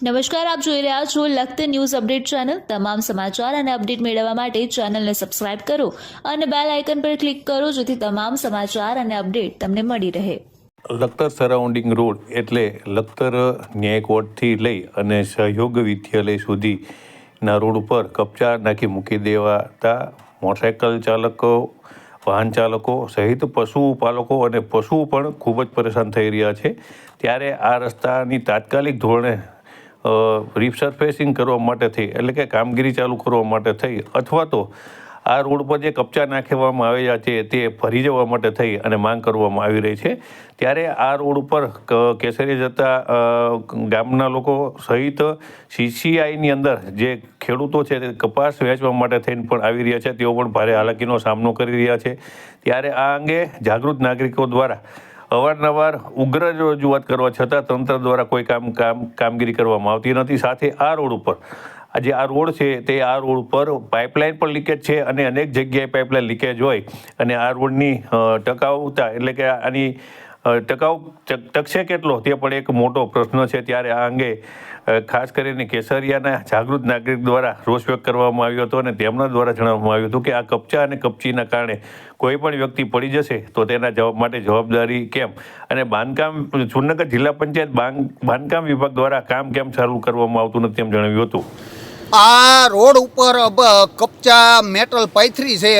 નમસ્કાર, આપ જોઈ રહ્યા છો લખત ન્યૂઝ અપડેટ ચેનલ। તમામ સમાચાર અને અપડેટ મેળવવા માટે ચેનલને સબસ્ક્રાઇબ કરો અને બેલ આઇકન પર ક્લિક કરો જેથી તમામ સમાચાર અને અપડેટ તમને મળી રહે। લખતર સરાઉન્ડિંગ રોડ એટલે લખતર ન્યાય કોર્ટથી લઈ અને સહયોગ વિદ્યાલય સુધીના રોડ ઉપર કપચા નાખી મૂકી દેવાતા મોટરસાઇકલ ચાલકો, વાહન ચાલકો સહિત પશુપાલકો અને પશુઓ પણ ખૂબ જ પરેશાન થઈ રહ્યા છે। ત્યારે આ રસ્તાની તાત્કાલિક ધોરણે રિસર્ફેસિંગ કરવા માટે થઈ એટલે કે કામગીરી ચાલુ કરવા માટે થઈ અથવા તો આ રોડ પર જે કપચા નાખવામાં આવ્યા છે તે ભરી જવા માટે થઈ અને માંગ કરવામાં આવી રહી છે। ત્યારે આ રોડ ઉપર કેસરી જતા ગામના લોકો સહિત CCIની અંદર જે ખેડૂતો છે તે કપાસ વેચવા માટે થઈને પણ આવી રહ્યા છે, તેઓ પણ ભારે હાલાકીનો સામનો કરી રહ્યા છે। ત્યારે આ અંગે જાગૃત નાગરિકો દ્વારા અવારનવાર ઉગ્ર રજૂઆત કરવા છતાં તંત્ર દ્વારા કોઈ કામગીરી કરવામાં આવતી નથી। સાથે આ રોડ ઉપર જે આ રોડ છે તે આ રોડ ઉપર પાઇપલાઇન પણ લીકેજ છે અને અનેક જગ્યાએ પાઇપલાઇન લીકેજ હોય અને આ રોડની ટકાઉતા એટલે કે આની ટકશે કેટલો તે પણ એક મોટો પ્રશ્ન છે। ત્યારે આ અંગે ખાસ કરીને કેસરિયાના જાગૃત નાગરિક દ્વારા રોષ વ્યક્ત કરવામાં આવ્યો હતો અને તેમના દ્વારા જણાવવામાં આવ્યું હતું કે આ કપચા અને કપચીના કારણે કોઈ પણ વ્યક્તિ પડી જશે તો તેના માટે જવાબદારી કેમ, અને બાંધકામ સુરનગર જિલ્લા પંચાયત બાંધકામ વિભાગ દ્વારા કામ કેમ ચાલુ કરવામાં આવતું નથી તેમ જણાવ્યું હતું। આ રોડ ઉપર કપચા મેટલ પાથરી છે,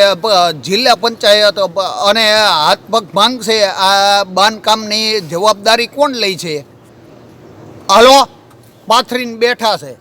જિલ્લા પંચાયત અને હાથ પગ ભાંગશે। આ બાંધકામની જવાબદારી કોણ લે છે? હાલો, પાથરીને બેઠા છે।